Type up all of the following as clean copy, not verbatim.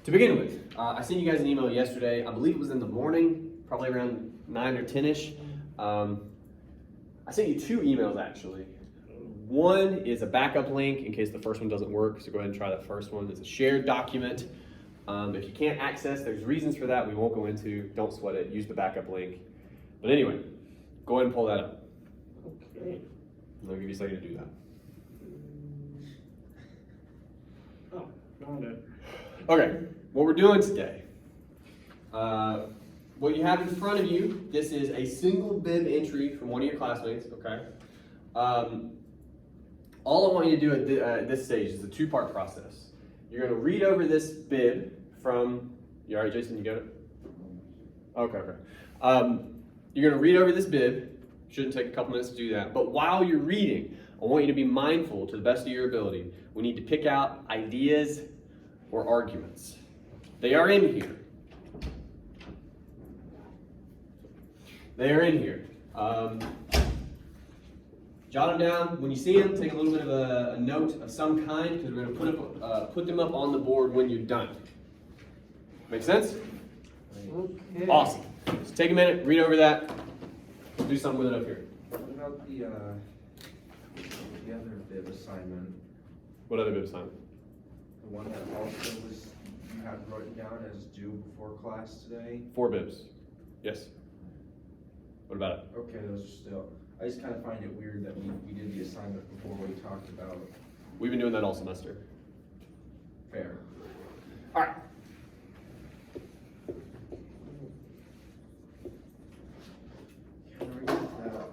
To begin with, I sent you guys an email yesterday. I believe it was in the morning, probably around 9 or 10-ish. I sent you two emails actually. One is a backup link in case the first one doesn't work, so go ahead and try that first one. It's a shared document. If you can't access, there's reasons for that we won't go into. Don't sweat it. Use the backup link. But anyway, go ahead and pull that up. Okay. I'll give you a second to do that. Oh, found it. Okay, what we're doing today, what you have in front of you, this is a single bib entry from one of your classmates, okay? All I want you to do at this stage is a two-part process. You're gonna read over this bib from, you all right, Jason, you got it? Okay. You're gonna read over this bib. Shouldn't take a couple minutes to do that. But while you're reading, I want you to be mindful to the best of your ability. We need to pick out ideas or arguments. They are in here. They are in here. Jot them down. When you see them, take a little bit of a note of some kind because we're going to put them up on the board when you're done. Make sense? Okay. Awesome. Just take a minute, read over that, do something with it up here. What about the other bib assignment? What other bib assignment? The one that also was, you had written down as due before class today? 4 bibs. Yes. What about it? Okay, those are still, I just kind of find it weird that we did the assignment before we talked about. We've been doing that all semester. Fair. All right. Can I get that?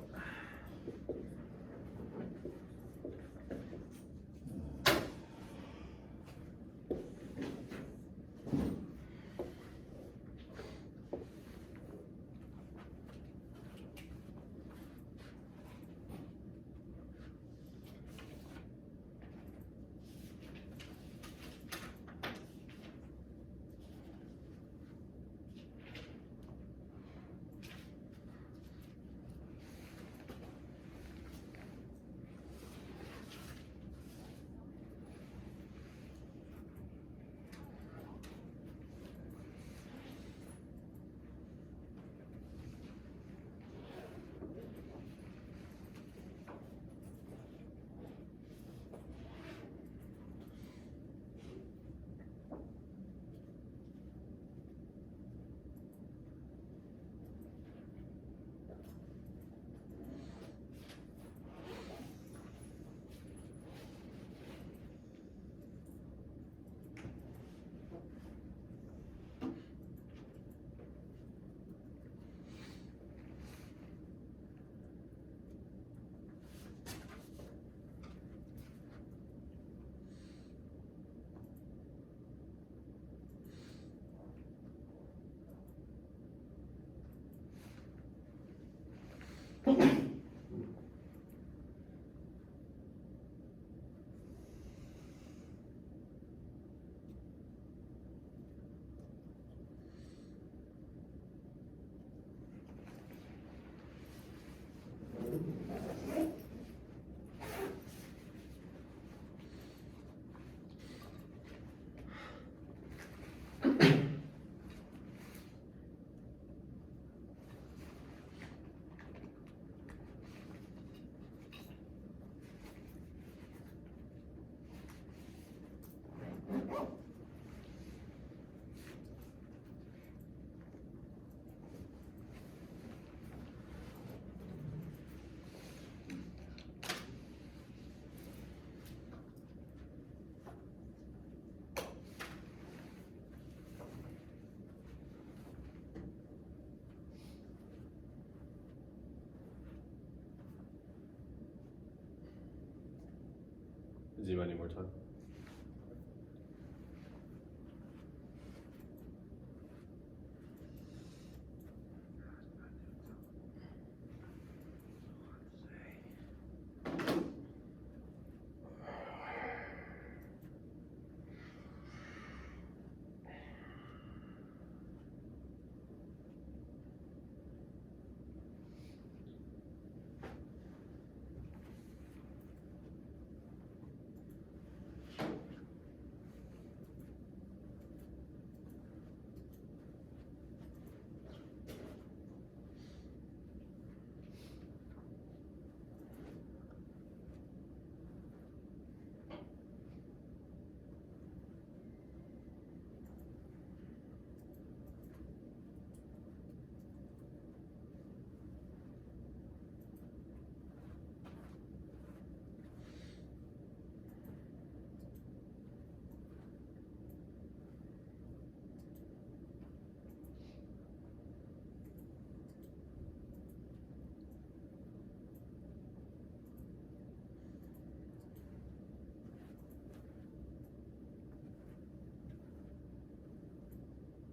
Does anybody need more time?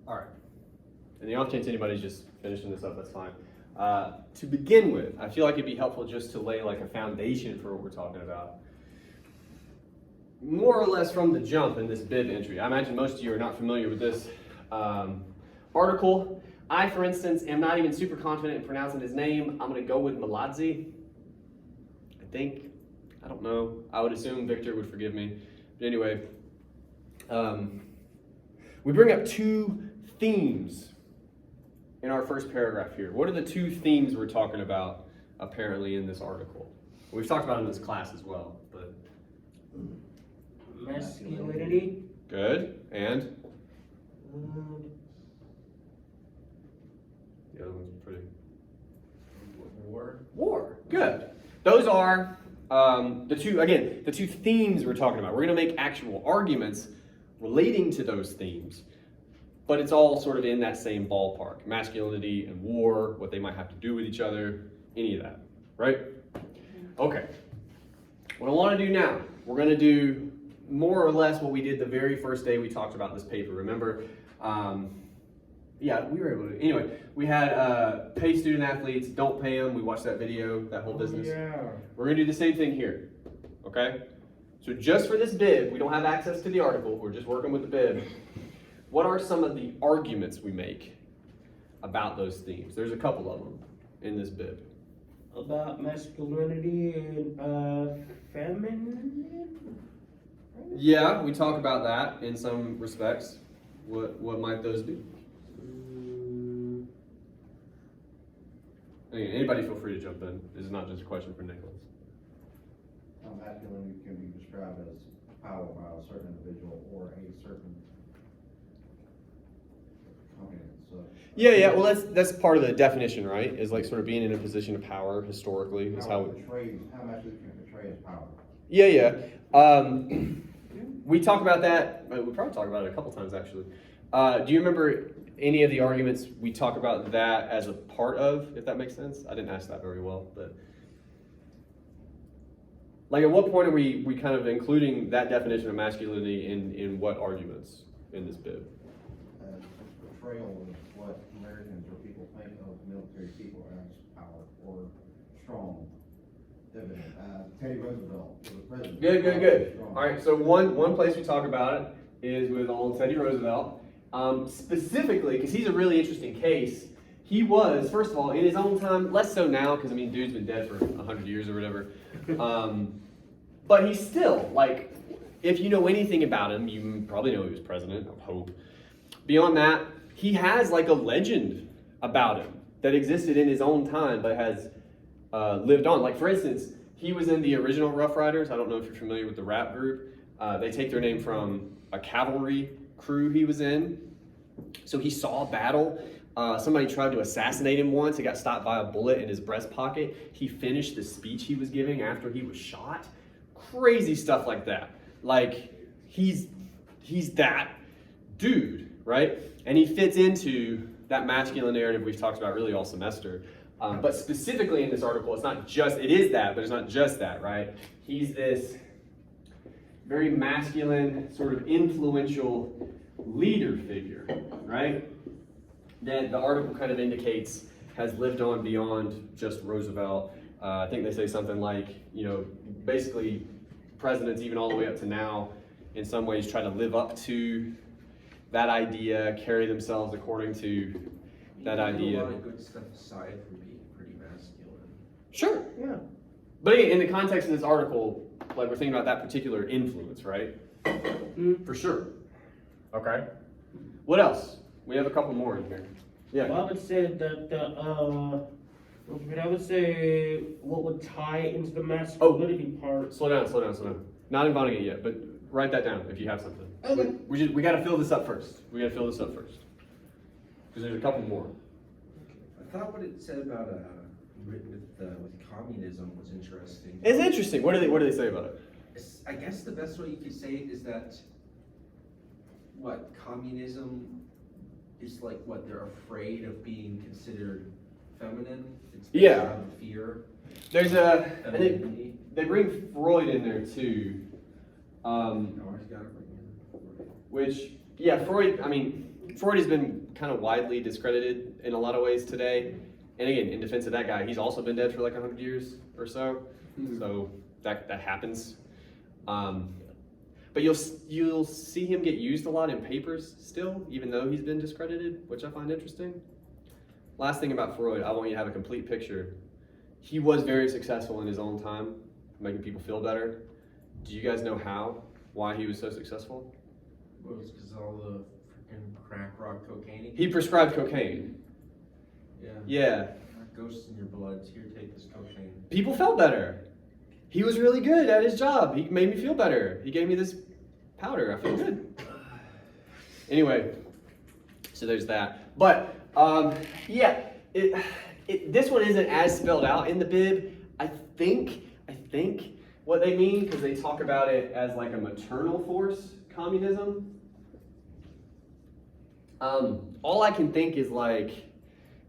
All right. And the off chance anybody's just finishing this up, that's fine. To begin with, I feel like it'd be helpful just to lay like a foundation for what we're talking about. More or less from the jump in this bib entry. I imagine most of you are not familiar with this article. I, for instance, am not even super confident in pronouncing his name. I'm going to go with Mládzi. I think. I don't know. I would assume Victor would forgive me. But anyway, we bring up two themes in our first paragraph here. What are the two themes we're talking about apparently in this article? We've talked about it in this class as well, but Masculinity. good. And the other one's pretty war. Good. Those are the two themes we're talking about. We're going to make actual arguments relating to those themes, but it's all sort of in that same ballpark. Masculinity and war, what they might have to do with each other, any of that, right? Okay. What I want to do now, we're going to do more or less what we did the very first day we talked about this paper. Remember, yeah, we were able to. Anyway, we had pay student athletes, don't pay them. We watched that video, that whole business. Yeah. We're going to do the same thing here, okay? So just for this bib, we don't have access to the article. We're just working with the bib. What are some of the arguments we make about those themes? There's a couple of them in this bib. About masculinity and feminine. Yeah, we talk about that in some respects. What might those be? Anybody feel free to jump in. This is not just a question for Nicholas. Masculinity can be described as power by a certain individual or a certain company. So Yeah. Well, that's part of the definition, right? Is like sort of being in a position of power historically is how. how masculinity can portray as power. Yeah. We talk about that. We probably talked about it a couple times actually. Do you remember any of the arguments we talk about that as a part of? If that makes sense. I didn't ask that very well, but. Like at what point are we kind of including that definition of masculinity in what arguments in this bib? Portrayal of what Americans or people think of military people as power or strong. Teddy Roosevelt was president. Good. All right, so one place we talk about it is with old Teddy Roosevelt. Specifically, because he's a really interesting case. He was, first of all, in his own time, less so now, because I mean, dude's been dead for 100 years or whatever. But he's still, like, if you know anything about him, you probably know he was president, I hope. Beyond that, he has like a legend about him that existed in his own time, but has lived on. Like, for instance, he was in the original Rough Riders. I don't know if you're familiar with the rap group. They take their name from a cavalry crew he was in. So he saw a battle. Somebody tried to assassinate him once. He got stopped by a bullet in his breast pocket. He finished the speech he was giving after he was shot. Crazy stuff like that. Like, he's that dude, right? And he fits into that masculine narrative we've talked about really all semester. But specifically in this article, it is that, but it's not just that, right? He's this very masculine, sort of influential leader figure, right? That the article kind of indicates has lived on beyond just Roosevelt. I think they say something like, basically presidents even all the way up to now in some ways try to live up to that idea, carry themselves according to that idea. A lot of good stuff aside from being pretty masculine. Sure. Yeah. But again, in the context of this article, like we're thinking about that particular influence, right? For sure. Okay. What else? We have a couple more in here. Yeah. Well, I would say that what would tie into the masculinity part. Slow down. Not inviting it yet, but write that down if you have something. Okay. We got to fill this up first. Because there's a couple more. I thought what it said about with communism was interesting. It's interesting. What do they say about it? I guess the best way you could say it is that communism is like they're afraid of being considered feminine. It's based Yeah. on fear. There's Femininity. they bring Freud in there too. I always got it right here. Which, yeah, Freud, I mean, Freud has been kind of widely discredited in a lot of ways today. And again, in defense of that guy, he's also been dead for like 100 years or so. So that happens. But you'll see him get used a lot in papers still, even though he's been discredited, which I find interesting. Last thing about Freud, I want you to have a complete picture. He was very successful in his own time, making people feel better. Do you guys know how? Why he was so successful? Well, it's because all the freaking crack rock cocaine. He prescribed cocaine. Yeah. Yeah. Ghosts in your blood. Here, take this cocaine. People felt better. He was really good at his job. He made me feel better. He gave me this powder. I feel good. Anyway, so there's that. But yeah, this one isn't as spelled out in the bib. I think what they mean, because they talk about it as like a maternal force, communism. All I can think is like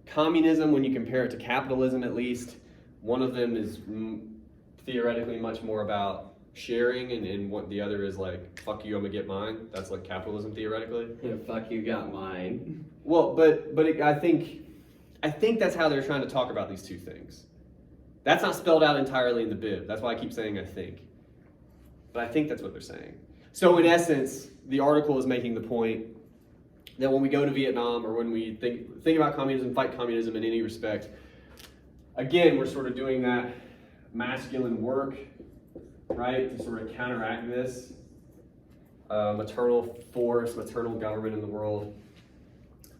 communism, when you compare it to capitalism at least, one of them is theoretically much more about sharing, and what the other is like, fuck you, I'm gonna get mine. That's like capitalism theoretically. Yeah, fuck you, got mine. Well, I think that's how they're trying to talk about these two things. That's not spelled out entirely in the bib. That's why I keep saying I think. But I think that's what they're saying. So in essence, the article is making the point that when we go to Vietnam, or when we think about communism, fight communism in any respect, again, we're sort of doing that masculine work, right, to sort of counteract this maternal force, maternal government in the world.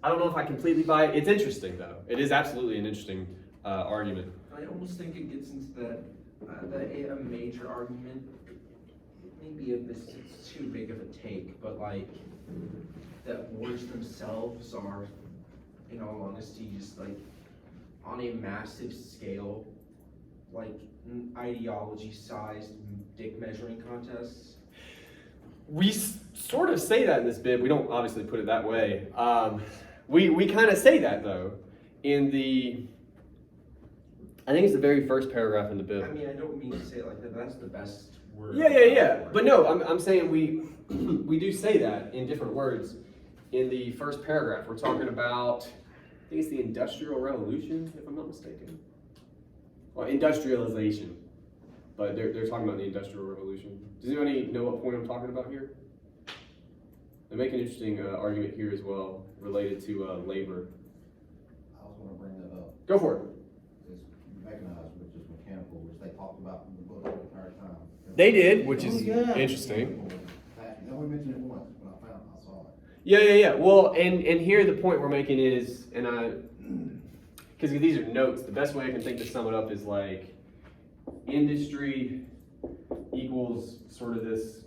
I don't know if I completely buy it. It's interesting, though. It is absolutely an interesting argument. I almost think it gets into that a major argument. Maybe it's too big of a take, but like that wars themselves are, in all honesty, just like on a massive scale, like ideology-sized dick measuring contests. We sort of say that in this bib. We don't obviously put it that way. We kind of say that, though, in the, I think it's the very first paragraph in the bib. I mean, I don't mean to say it like that, but that's the best word. Yeah. But no, I'm saying we do say that in different words. In the first paragraph, we're talking about, I think it's the Industrial Revolution, if I'm not mistaken. Well, industrialization. But they're talking about the Industrial Revolution. Does anybody know what point I'm talking about here? They make an interesting argument here as well, related to labor. I was gonna bring that up. Go for it. It's mechanized, which is mechanical, which they talked about in the book the entire time. They did, which is yeah. interesting. They only mentioned it once when I saw it. Yeah. Well, and here the point we're making is, because these are notes, the best way I can think to sum it up is like, industry equals sort of this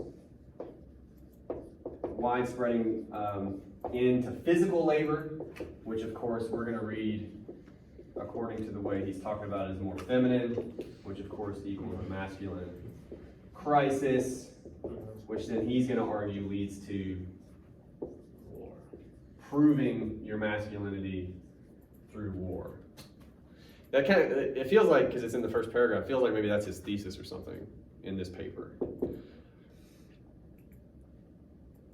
widespreading into physical labor, which of course we're going to read according to the way he's talking about it as more feminine, which of course equals a masculine crisis, which then he's going to argue leads to proving your masculinity through war. That kind of, it feels like, because it's in the first paragraph, it feels like maybe that's his thesis or something in this paper.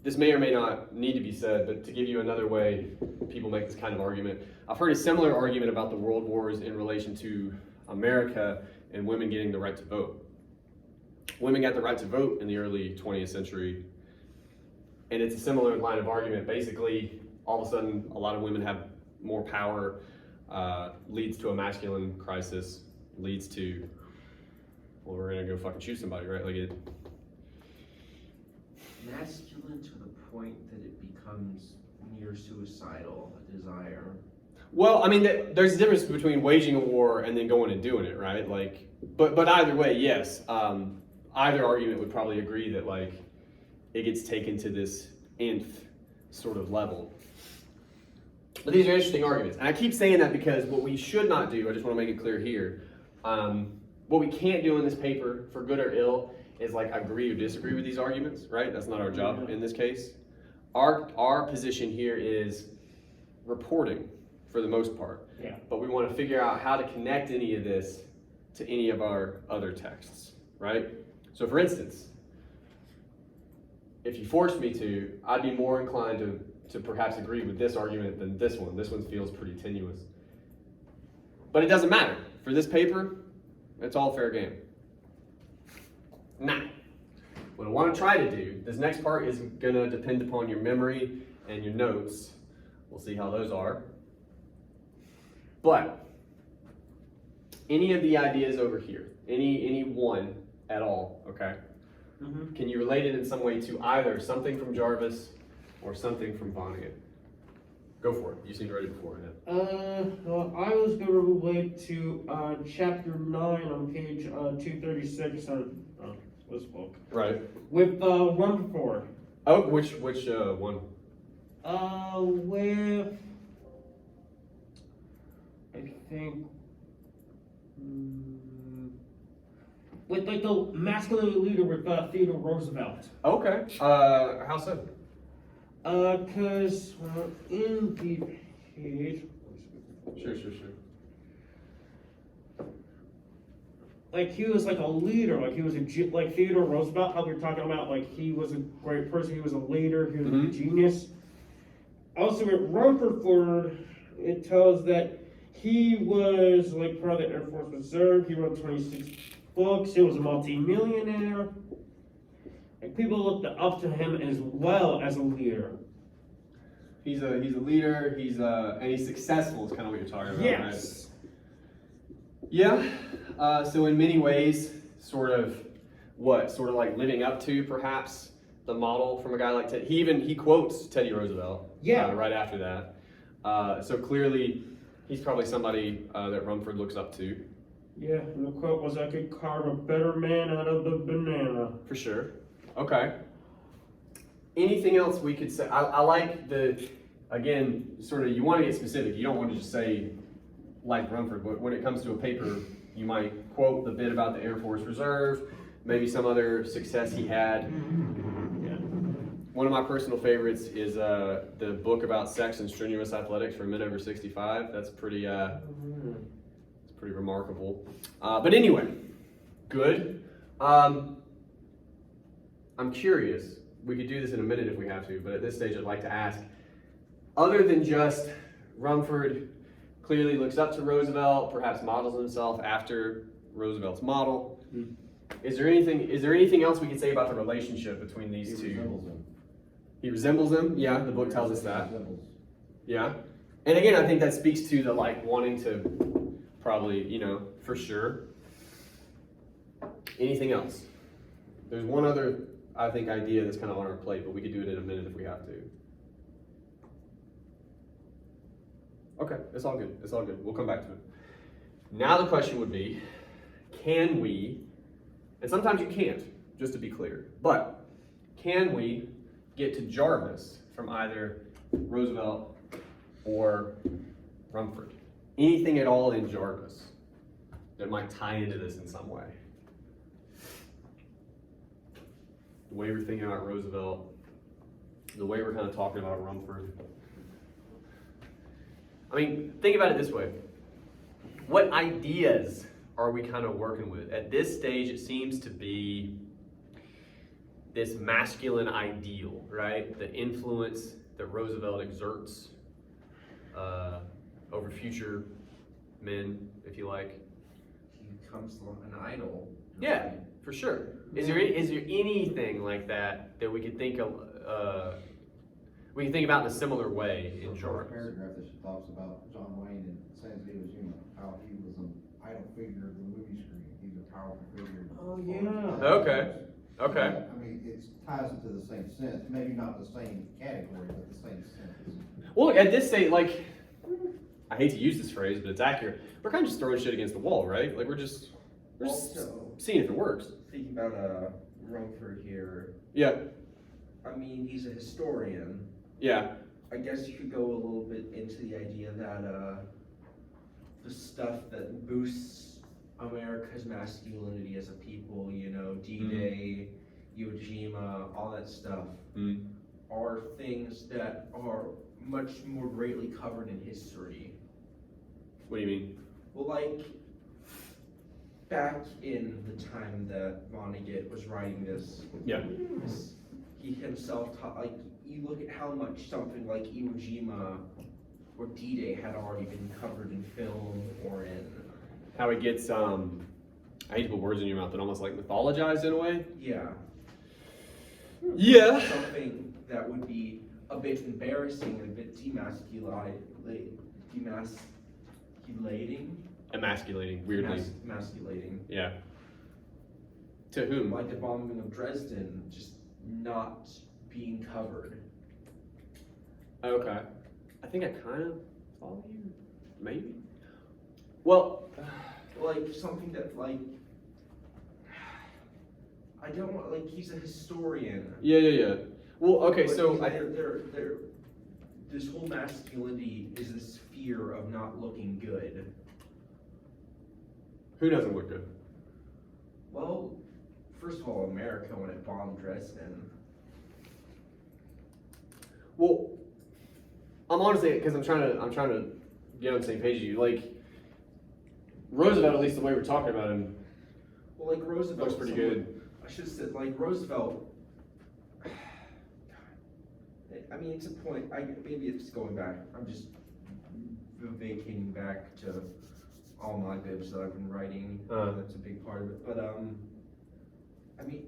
This may or may not need to be said, but to give you another way people make this kind of argument, I've heard a similar argument about the world wars in relation to America and women getting the right to vote. Women got the right to vote in the early 20th century, and it's a similar line of argument. Basically, all of a sudden, a lot of women have more power, leads to a masculine crisis, leads to, well, we're gonna go fucking shoot somebody, right? Like it. Masculine to the point that it becomes near suicidal, a desire. Well, I mean, there's a difference between waging a war and then going and doing it, right? Like, but either way, yes. Either argument would probably agree that like it gets taken to this nth sort of level. But these are interesting arguments. And I keep saying that because what we should not do, I just want to make it clear here, what we can't do in this paper, for good or ill, is like agree or disagree with these arguments, right? That's not our job in this case. Our position here is reporting for the most part. Yeah. But we want to figure out how to connect any of this to any of our other texts, right? So for instance, if you forced me to, I'd be more inclined to to perhaps agree with this argument than this one. This one feels pretty tenuous. But it doesn't matter. For this paper, it's all fair game. Now, what I want to try to do, this next part is going to depend upon your memory and your notes. We'll see how those are. But any of the ideas over here, any one at all, okay? Mm-hmm. Can you relate it in some way to either something from Jarvis or something from Vonnegut? Go for it. You seemed ready beforehand. Well, I was going to relate to chapter 9 on page 236 on this book. Right. With Rumford. Oh, which one? With I think with like the masculine leader with Theodore Roosevelt. Okay. How so? Cause in the page, Sure. like he was like a leader, like he was like Theodore Roosevelt. How we were talking about, like he was a great person, he was a leader, he was a genius. Also, with Rumford, it tells that he was like part of the Air Force Reserve. He wrote 26 books. He was a multi-millionaire. Like people looked up to him as well as a leader. He's a leader. And he's successful. Is kind of what you're talking about, Yes. right? Yeah. So in many ways, sort of like living up to perhaps the model from a guy like Teddy. He quotes Teddy Roosevelt. Yeah. Right after that. So clearly, he's probably somebody that Rumford looks up to. Yeah, and the quote was, "I could carve a better man out of the banana." For sure. Okay. Anything else we could say? I like again, sort of, you want to get specific. You don't want to just say, like Rumford, but when it comes to a paper, you might quote the bit about the Air Force Reserve, maybe some other success he had. Yeah. One of my personal favorites is the book about sex and strenuous athletics for men over 65. That's pretty remarkable. But anyway, good. I'm curious. We could do this in a minute if we have to, but at this stage I'd like to ask, other than just Rumford clearly looks up to Roosevelt, perhaps models himself after Roosevelt's model, is there anything else we could say about the relationship between these two? Resembles him. He resembles him? Yeah, the book tells us that. Resembles. Yeah. And again, I think that speaks to the wanting to probably, for sure. Anything else? There's one other, I think, idea that's kind of on our plate, but we could do it in a minute if we have to. Okay, it's all good. It's all good. We'll come back to it. Now the question would be, can we, and sometimes you can't, just to be clear, but can we get to Jarvis from either Roosevelt or Rumford? Anything at all in Jarvis that might tie into this in some way? The way we're thinking about Roosevelt, the way we're kind of talking about Rumford. I mean, think about it this way. What ideas are we kind of working with? At this stage, it seems to be this masculine ideal, right? The influence that Roosevelt exerts over future men, if you like. He becomes an idol. Yeah, for sure. Is there anything like that we could think of? We can think about in a similar way in The Jarvis. paragraph that she talks about John Wayne and Sans Diego Jr., how he was an idol figure of the movie screen. He's a powerful figure. Oh, yeah. Okay. Okay. I mean, it ties into the same sense, maybe not the same category, but the same sense. Well, look, at this stage, I hate to use this phrase, but it's accurate. We're kind of just throwing shit against the wall, right? We're just Also, seeing if it works. thinking about Rumford here, Yeah. I mean, he's a historian. Yeah. I guess you could go a little bit into the idea that the stuff that boosts America's masculinity as a people, D-Day, Iwo Jima, all that stuff, are things that are much more greatly covered in history. What do you mean? Well, back in the time that Vonnegut was writing this, Yeah. he himself taught, you look at how much something like Iwo Jima or D-Day had already been covered in film or in, How it gets, I hate to put words in your mouth, but almost like mythologized in a way. yeah. Yeah. Something that would be a bit embarrassing and a bit demasculating. Emasculating, weirdly. Emasculating. Yeah. To whom? Like the bombing of Dresden, just not being covered. Okay. I think I kind of follow you. Maybe. Well, Like something that like, I don't want, like, he's a historian. yeah. Well, okay, But so they're, this whole masculinity is this fear of not looking good. who doesn't look good? Well, first of all, America when it bombed Dresden. Well, I'm honestly, because I'm trying to get on the same page as you. Like Roosevelt, at least the way we're talking about him, Well, like Roosevelt. looks pretty good. I should have said, like Roosevelt. I mean, it's a point. Maybe it's going back. I'm just vacating back to all my bibs that I've been writing. That's a big part of it. But I mean,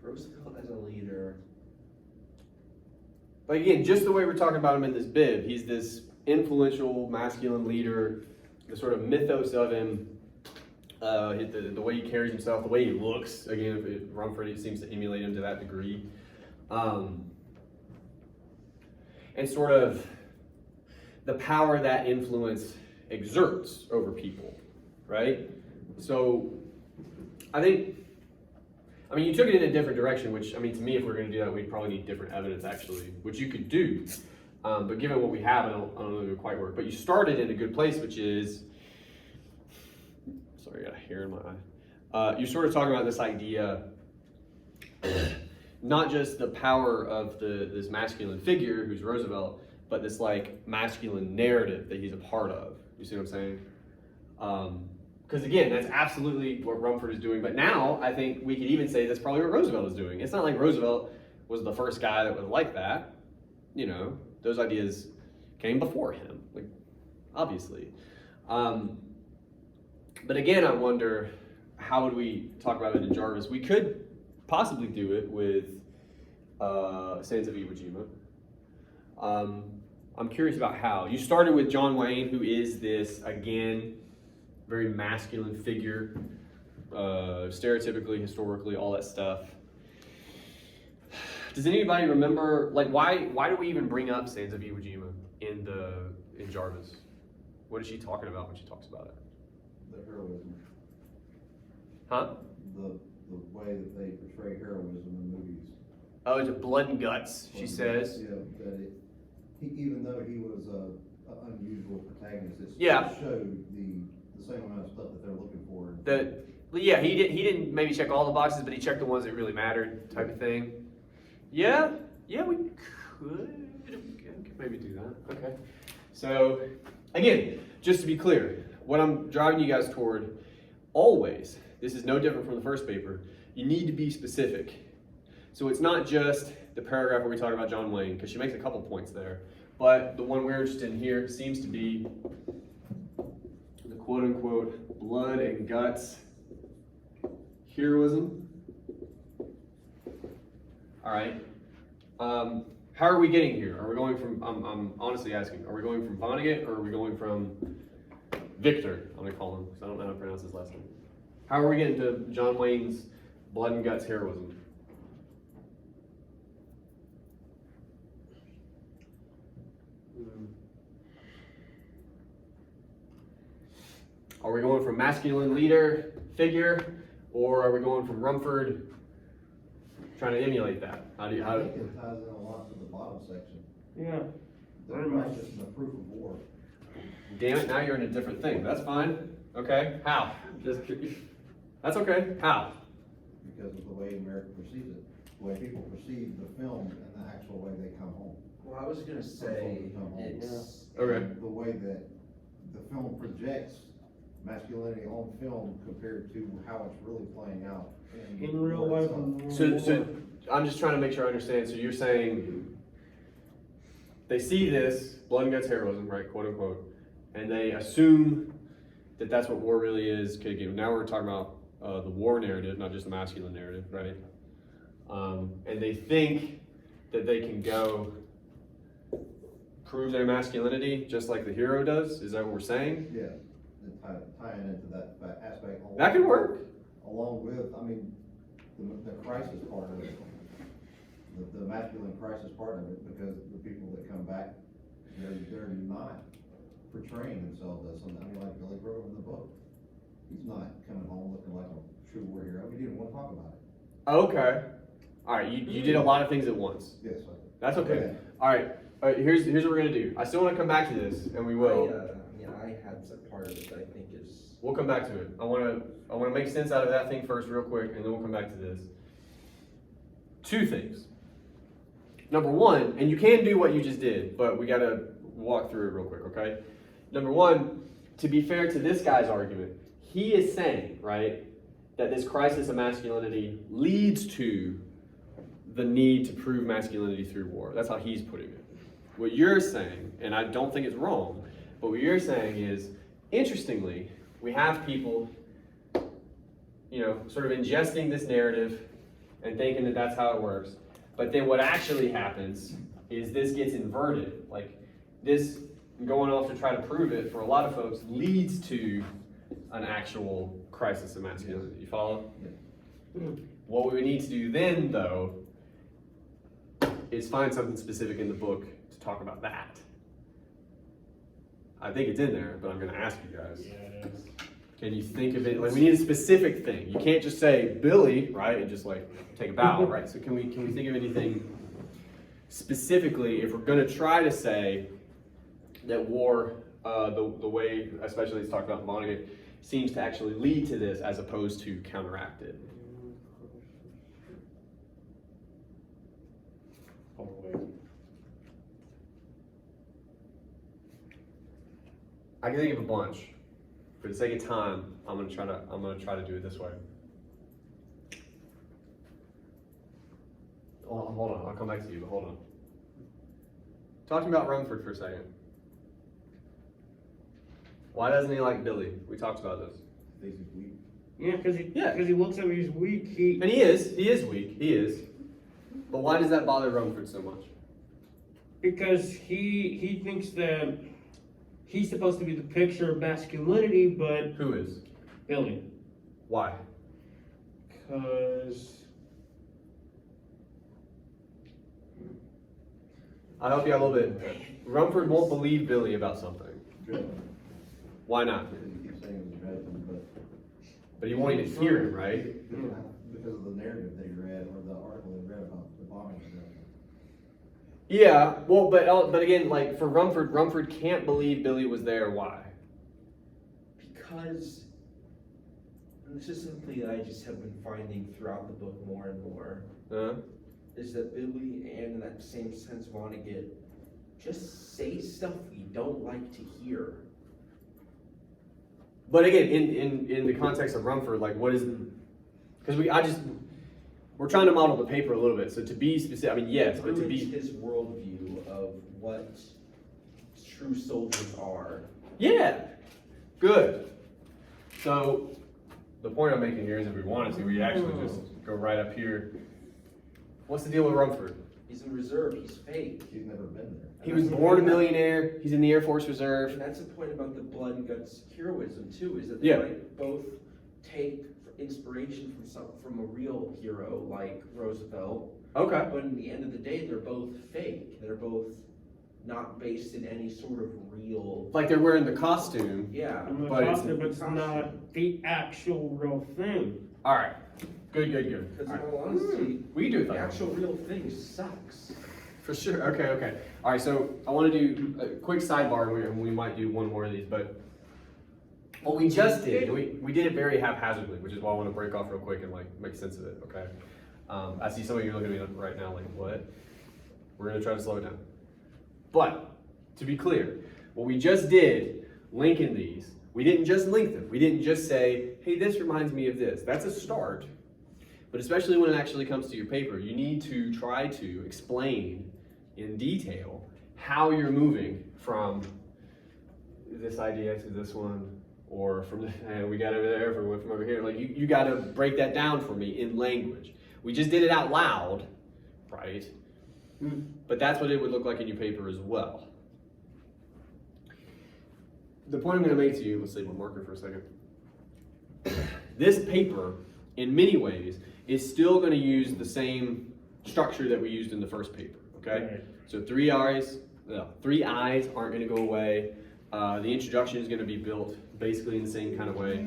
Roosevelt as a leader. Like again, just the way we're talking about him in this bib, he's this influential masculine leader. The sort of mythos of him, the way he carries himself, the way he looks. Again, if Rumford seems to emulate him to that degree, and sort of the power that influence exerts over people, right? So, I mean, you took it in a different direction, which, I mean, to me, if we're going to do that, we'd probably need different evidence, actually, which you could do. But given what we have, I don't know if it would quite work. But you started in a good place, which is, sorry, I got a hair in my eye. You're sort of talking about this idea, not just the power of this masculine figure, who's Roosevelt, but this like masculine narrative that he's a part of. You see what I'm saying? Because again, that's absolutely what Rumford is doing. But now I think we could even say that's probably what Roosevelt is doing. It's not like Roosevelt was the first guy that was like that. You know, those ideas came before him, like obviously. But again, I wonder, how would we talk about it in Jarvis? We could possibly do it with Sands of Iwo Jima. I'm curious about how. You started with John Wayne, who is this, again, very masculine figure, stereotypically, historically, all that stuff. Does anybody remember, like, why do we even bring up Sands of Iwo Jima in Jarvis? What is she talking about when she talks about it? The heroism, Huh? the way that they portray heroism in movies. Oh, it's a blood and guts, she says. Yeah, that even though he was an unusual protagonist, it Yeah. still showed the same amount of stuff that they're looking for. Yeah, he didn't maybe check all the boxes, but he checked the ones that really mattered, type of thing. Yeah, we could maybe do that. Okay. So, again, just to be clear, what I'm driving you guys toward, always, this is no different from the first paper, you need to be specific. So it's not just the paragraph where we talk about John Wayne, because she makes a couple points there, but the one we're interested in here seems to be the quote-unquote blood and guts heroism. All right. How are we getting here? Are we going from, I'm honestly asking, are we going from Vonnegut or are we going from Victor? I'm going to call him because I don't know how to pronounce his last name. How are we getting to John Wayne's blood and guts heroism? Are we going from masculine leader figure, or are we going from Rumford trying to emulate that? I think it ties in a lot to the bottom section. Yeah. The Very much. righteous and the proof of war. Damn it, now you're in a different thing. That's fine. Okay, how? That's okay, how? Because of the way America perceives it, the way people perceive the film and the actual way they come home. Well, I was gonna say it's Okay. And the way that the film projects masculinity on film compared to how it's really playing out In real life. So I'm just trying to make sure I understand. So you're saying they see this blood and guts heroism, right, quote unquote, and they assume that that's what war really is. Okay, again, now we're talking about the war narrative, not just the masculine narrative, right? And they think that they can go prove their masculinity just like the hero does. Is that what we're saying? Yeah, and tying into that aspect. That could work. Along with, I mean, the crisis part of it, the masculine crisis part of it, because the people that come back, they're not portraying themselves as something. I mean, like Billy Grove in the book, he's not coming home looking like a true war hero. He didn't want to talk about it. Okay. All right, you did a lot of things at once. Yes, That's okay. All right, here's what we're gonna do. I still want to come back to this, and we will. I had some part of it that I think is. We'll come back to it. I want to make sense out of that thing first, real quick, and then we'll come back to this. Two things. Number one, and you can do what you just did, but we got to walk through it real quick, okay? Number one, to be fair to this guy's argument, he is saying, right, that this crisis of masculinity leads to the need to prove masculinity through war. That's how he's putting it. What you're saying, and I don't think it's wrong, but what you're saying is, interestingly, we have people, sort of ingesting this narrative and thinking that that's how it works. But then what actually happens is this gets inverted. Like this going off to try to prove it for a lot of folks leads to an actual crisis of masculinity. You follow? Yeah. What we need to do then, though, is find something specific in the book to talk about that. I think it's in there, but I'm going to ask you guys. Yeah, it is. Can you think of it? Like, we need a specific thing. You can't just say Billy, right, and just like take a bow, right? So can we think of anything specifically if we're going to try to say that war, the way, especially it's talked about in Vonnegut, seems to actually lead to this as opposed to counteract it? I can think of a bunch. For the sake of time, I'm gonna try to do it this way. Hold on, I'll come back to you, but hold on. Talking about Rumford for a second. Why doesn't he like Billy? We talked about this. He's weak. Yeah, because he looks at me, he's weak. And he is weak, he is. But why does that bother Rumford so much? Because he thinks that he's supposed to be the picture of masculinity, but Who is? Billy. Why? Because I'll help you out a little bit. Rumford won't believe Billy about something. Driven. Why not? Because he keeps saying it was dreadful, But he won't even hear him, right? because of the narrative that you read, or the article you read about the bombing. Yeah, well, but again, like for Rumford can't believe Billy was there. Why? Because, and this is something that I just have been finding throughout the book more and more, is that Billy and in that same sense Vonnegut just say stuff we don't like to hear. But again, in the context of Rumford, like what is? Because we're trying to model the paper a little bit. So to be specific, I mean yes, but to be his worldview of what true soldiers are. yeah, good. So the point I'm making here is, if we wanted to, we actually just go right up here. What's the deal with Rumford? He's in reserve. He's fake. He's never been there. He was born a millionaire. He's in the Air Force Reserve. And that's the point about the blood and guts heroism too, is that Yeah. they might both take inspiration from a real hero like Roosevelt, Okay. but in the end of the day, they're both fake. They're both not based in any sort of real. Like they're wearing the costume. Yeah. But it's- but it's not the actual real thing. All right. Good. Because All in right. all honesty, We can do it the that way. actual real thing sucks. For sure. Okay. All right. So I want to do a quick sidebar, and we might do one more of these. But what we just did, we did it very haphazardly, which is why I want to break off real quick and like make sense of it. Okay. I see some of you looking at me right now, like what? We're gonna try to slow it down. But to be clear, what we just did, linking these, we didn't just link them. We didn't just say, hey, this reminds me of this. That's a start. But especially when it actually comes to your paper, you need to try to explain in detail how you're moving from this idea to this one, or from we got over there, from over here. Like you got to break that down for me in language. We just did it out loud, right? But that's what it would look like in your paper as well. The point I'm going to make to you, let's save my marker for a second. This paper, in many ways, is still going to use the same structure that we used in the first paper, okay? Right. So three I's aren't going to go away. The introduction is going to be built basically in the same kind of way.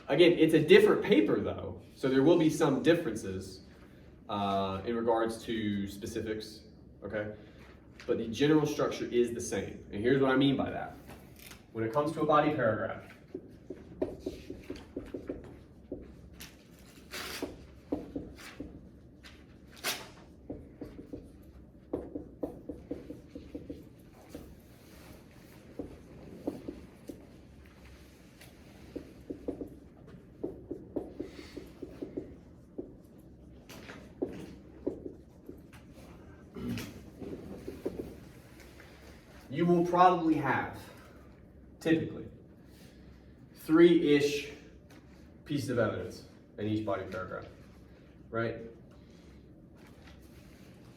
Again, it's a different paper though, so there will be some differences in regards to specifics, okay? But the general structure is the same. And here's what I mean by that. When it comes to a body paragraph, you will probably have, typically, 3-ish pieces of evidence in each body paragraph, right?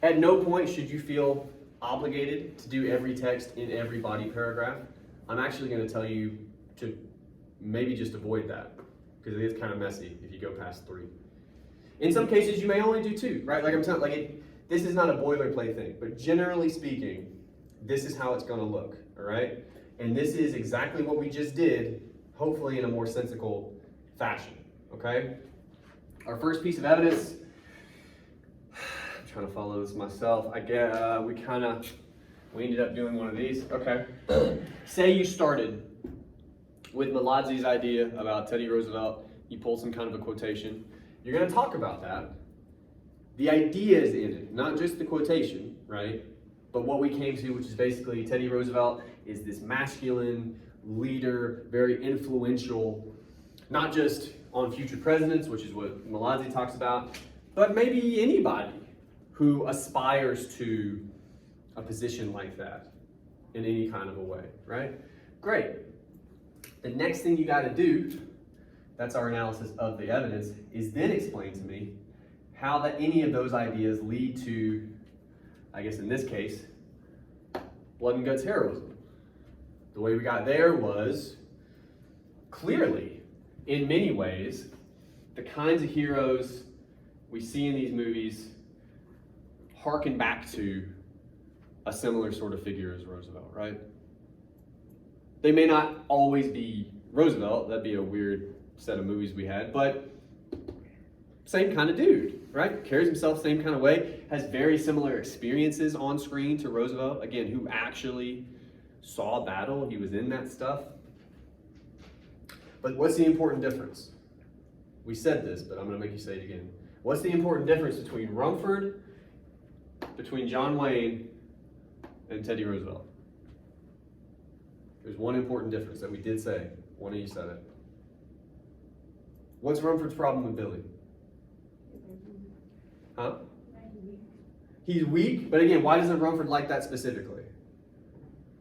At no point should you feel obligated to do every text in every body paragraph. I'm actually going to tell you to maybe just avoid that, because it is kind of messy if you go past 3. In some cases, you may only do 2, right? Like I'm telling, this is not a boilerplate thing, but generally speaking, this is how it's going to look, all right? And this is exactly what we just did, hopefully in a more sensical fashion, okay? Our first piece of evidence, I'm trying to follow this myself. I get, we ended up doing one of these, okay? Say you started with Melazzi's idea about Teddy Roosevelt, you pull some kind of a quotation. You're going to talk about that. The idea is in it, not just the quotation, right? But what we came to, which is basically Teddy Roosevelt is this masculine leader, very influential, not just on future presidents, which is what Melazzi talks about, but maybe anybody who aspires to a position like that in any kind of a way, right? Great. The next thing you got to do, that's our analysis of the evidence, is then explain to me how that any of those ideas lead to, I guess in this case, blood and guts heroism. The way we got there was clearly, in many ways, the kinds of heroes we see in these movies harken back to a similar sort of figure as Roosevelt, right? They may not always be Roosevelt, that'd be a weird set of movies we had, but same kind of dude, right? Carries himself same kind of way, has very similar experiences on screen to Roosevelt, again, who actually saw battle, he was in that stuff. But what's the important difference? We said this, but I'm gonna make you say it again. What's the important difference between Rumford, between John Wayne, and Teddy Roosevelt? There's one important difference that we did say. One of you said it. What's Rumford's problem with Billy? Huh? He's weak, but again, why doesn't Rumford like that specifically?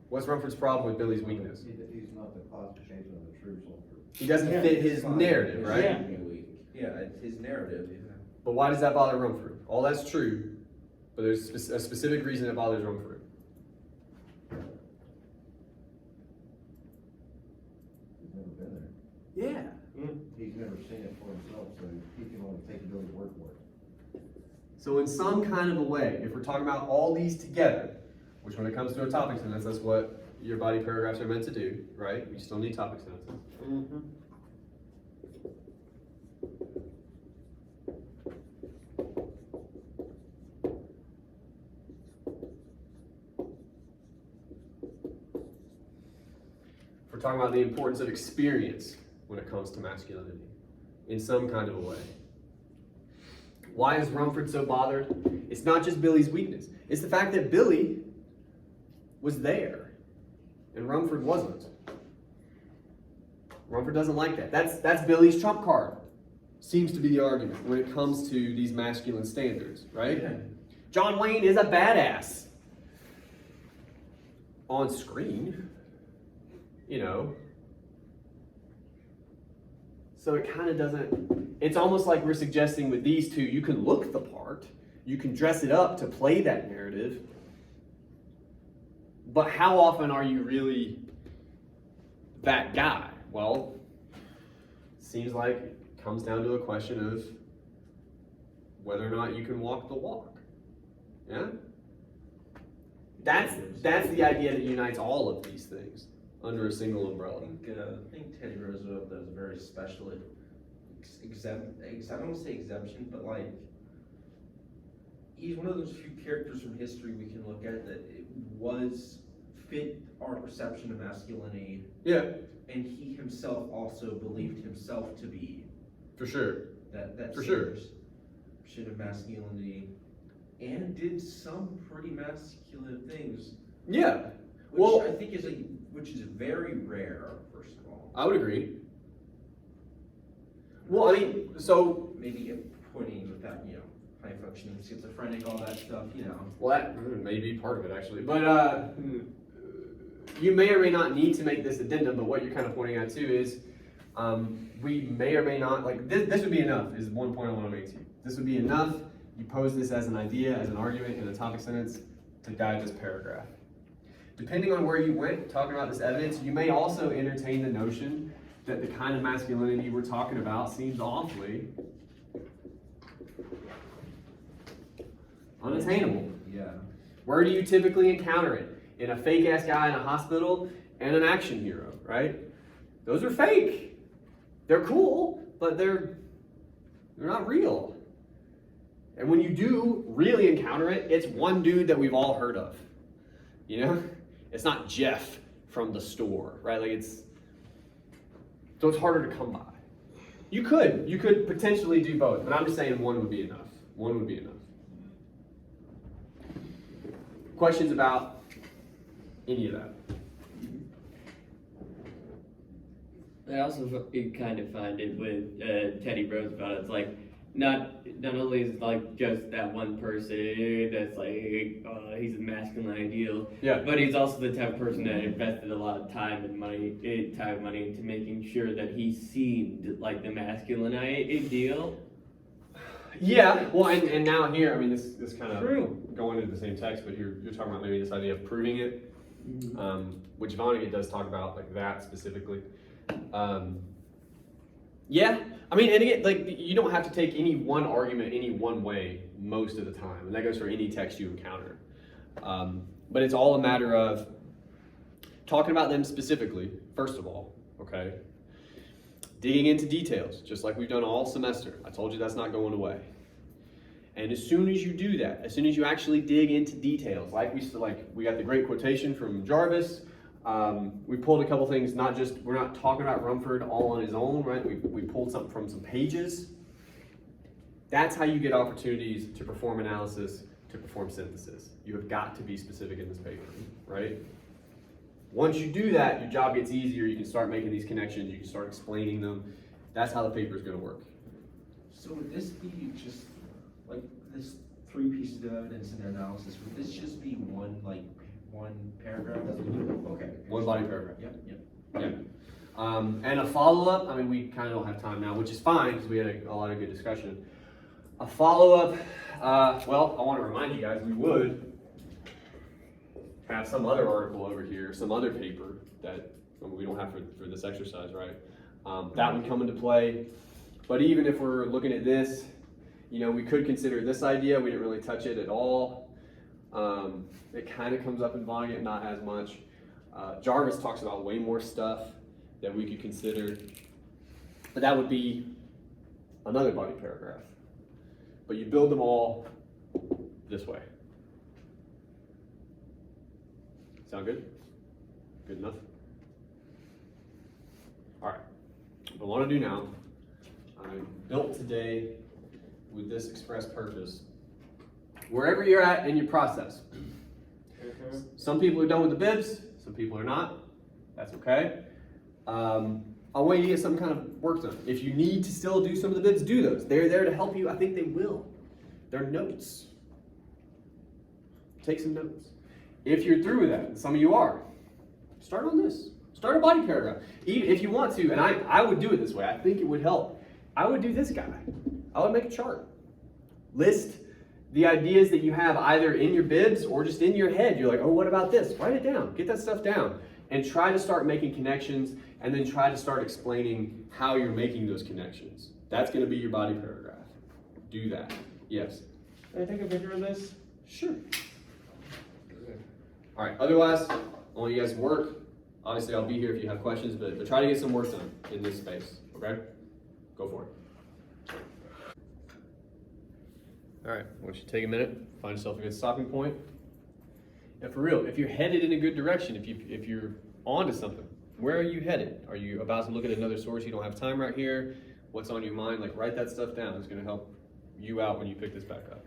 What's Rumford's problem with Billy's weakness? He's not the classification of the true soldier. He doesn't fit his narrative, right? Yeah. It's his narrative, yeah. But why does that bother Rumford? All that's true, but there's a specific reason it bothers Rumford. He's never been there. Yeah. He's never seen it for himself, so he can only take Billy's word for it. So in some kind of a way, if we're talking about all these together, which when it comes to a topic sentence, that's what your body paragraphs are meant to do, right? You still need topic sentences. Mm-hmm. If we're talking about the importance of experience when it comes to masculinity, in some kind of a way. Why is Rumford so bothered? It's not just Billy's weakness. It's the fact that Billy was there and Rumford wasn't. Rumford doesn't like that. That's Billy's trump card. Seems to be the argument when it comes to these masculine standards, right? Yeah. John Wayne is a badass. on screen, you know. So it kind of doesn't, it's almost like we're suggesting with these two, you can look the part, you can dress it up to play that narrative, but how often are you really that guy? Well, seems like it comes down to a question of whether or not you can walk the walk. Yeah? That's the idea that unites all of these things under a single umbrella. I think Teddy Roosevelt does a very special I don't want to say exemption, but like, he's one of those few characters from history we can look at that it was fit our perception of masculinity. Yeah, And he himself also believed himself to be for sure. that For sure. shit of masculinity, and did some pretty masculine things. Yeah, Which well, I think which is very rare, first of all. I would agree. Well, I mean, so, Maybe pointing with that, high functioning schizophrenic, all that stuff, well, that may be part of it actually, but you may or may not need to make this addendum, but what you're kind of pointing at too is we may or may not, like, this would be enough, is one point I want to make to you. This would be enough. You pose this as an idea, as an argument in a topic sentence to guide this paragraph. Depending on where you went talking about this evidence, you may also entertain the notion that the kind of masculinity we're talking about seems awfully unattainable. Yeah. Where do you typically encounter it? In a fake ass guy in a hospital and an action hero, right? Those are fake. They're cool, but they're not real. And when you do really encounter it, it's one dude that we've all heard of. You know? It's not Jeff from the store, right? So it's harder to come by. You could potentially do both, but I'm just saying one would be enough. One would be enough. Questions about any of that? I also kind of find it with Teddy Roosevelt. It's like not only is it like just that one person that's like he's a masculine ideal, Yeah. but he's also the type of person that invested a lot of time and money into making sure that he seemed like the masculine ideal. Yeah. Well, and now here, I mean, this kind of True. going into the same text, but you're talking about maybe this idea of proving it, which Vonnegut does talk about, like that specifically. Yeah, I mean, and again, like, you don't have to take any one argument any one way most of the time, and that goes for any text you encounter. But it's all a matter of talking about them specifically, first of all, okay? Digging into details, just like we've done all semester. I told you that's not going away. And as soon as you do that, as soon as you actually dig into details, like we got the great quotation from Jarvis. We pulled a couple things, we're not talking about Rumford all on his own, right? We pulled something from some pages. That's how you get opportunities to perform analysis, to perform synthesis. You have got to be specific in this paper, right? Once you do that, your job gets easier. You can start making these connections. You can start explaining them. That's how the paper is going to work. So would this be just, like, this 3 pieces of evidence in their analysis, would this just be one paragraph? Okay. One body paragraph. Yep. Yeah. And a follow-up, I mean, we kind of don't have time now, which is fine because we had a lot of good discussion. A follow-up, well, I want to remind you guys, we would have some other article over here, some other paper that we don't have for this exercise, right? That would come into play. But even if we're looking at this, we could consider this idea. We didn't really touch it at all. It kind of comes up in Vonnegut, not as much. Jarvis talks about way more stuff that we could consider. But that would be another body paragraph. But you build them all this way. Sound good? Good enough? All right. What I want to do now, I built today with this express purpose. Wherever you're at in your process. Some people are done with the bibs, some people are not. That's okay. I want you to get some kind of work done. If you need to still do some of the bibs, do those. They're there to help you. I think they will. They're notes. Take some notes. if you're through with that, and some of you are, start on this. Start a body paragraph. Even if you want to, and I would do it this way. I think it would help. I would do this guy. I would make a chart. List the ideas that you have either in your bibs or just in your head. You're like, oh, what about this? Write it down. Get that stuff down. And try to start making connections, and then try to start explaining how you're making those connections. That's going to be your body paragraph. Do that. Yes? Can I take a picture of this? Sure. All right. Otherwise, I want you guys to work. Obviously, I'll be here if you have questions, but try to get some work done in this space. Okay? Go for it. All right. I want you to take a minute, find yourself a good stopping point. And for real, if you're headed in a good direction, if you're onto something, where are you headed? Are you about to look at another source you don't have time right here? What's on your mind? Like, write that stuff down. It's going to help you out when you pick this back up.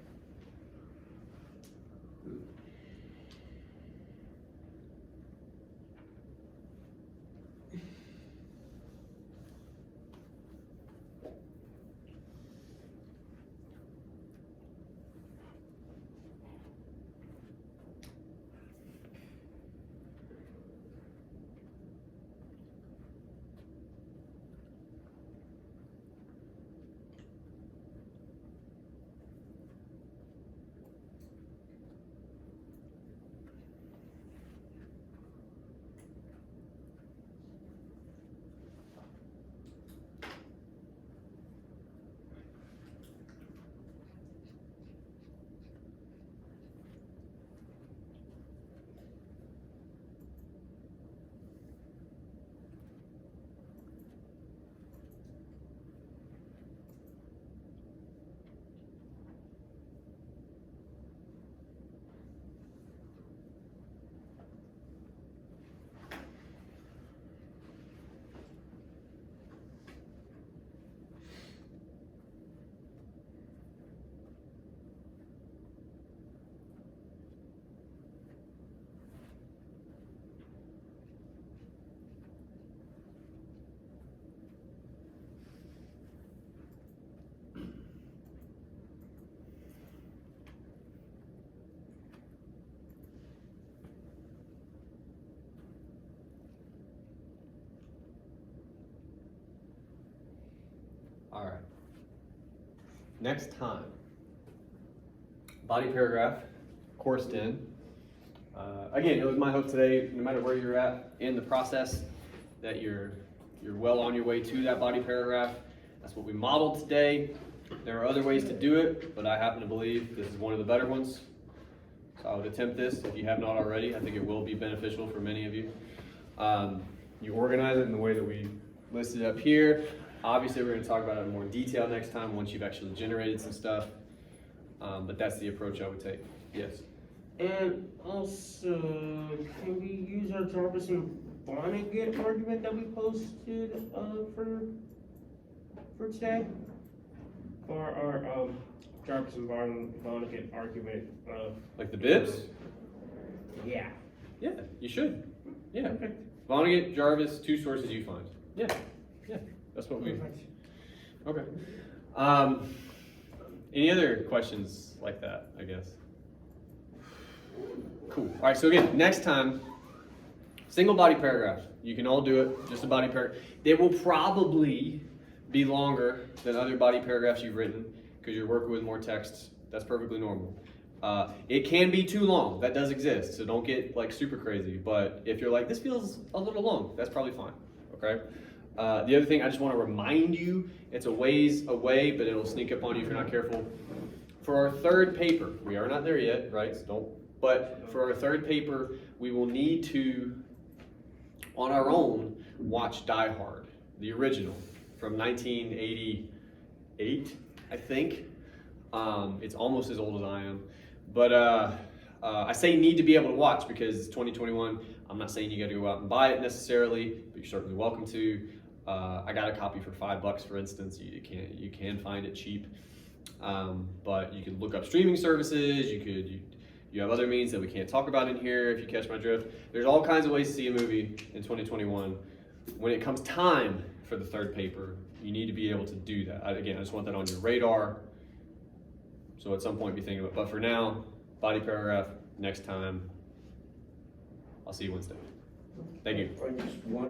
All right. Next time, body paragraph, course 10. Again, it was my hope today, no matter where you're at in the process, that you're well on your way to that body paragraph. That's what we modeled today. There are other ways to do it, but I happen to believe this is one of the better ones. So I would attempt this if you have not already. I think it will be beneficial for many of you. You organize it in the way that we listed up here. Obviously, we're going to talk about it in more detail next time once you've actually generated some stuff. But that's the approach I would take. Yes. And also, can we use our Jarvis and Vonnegut argument that we posted for today? For our Jarvis and Vonnegut argument. Like the bibs? Yeah. Yeah, you should. Yeah. Okay. Vonnegut, Jarvis, two sources you find. Yeah. Yeah. That's what we. Perfect. Okay. Any other questions like that, I guess? Cool. All right, so again, next time, single body paragraph. You can all do it, just a body paragraph. They will probably be longer than other body paragraphs you've written because you're working with more texts. That's perfectly normal. It can be too long. That does exist, so don't get like super crazy. But if you're like, this feels a little long, that's probably fine, okay? The other thing, I just want to remind you, it's a ways away, but it'll sneak up on you if you're not careful. For our third paper, we are not there yet, right? So don't. But for our third paper, we will need to, on our own, watch Die Hard, the original, from 1988, I think. It's almost as old as I am. But I say need to be able to watch because it's 2021. I'm not saying you got to go out and buy it necessarily, but you're certainly welcome to. I got a copy for $5, for instance. You can find it cheap, but you can look up streaming services. You have other means that we can't talk about in here. If you catch my drift, there's all kinds of ways to see a movie in 2021. When it comes time for the third paper, you need to be able to do that. Again, I just want that on your radar. So at some point, be thinking about. But for now, body paragraph. Next time, I'll see you Wednesday. Thank you. I just want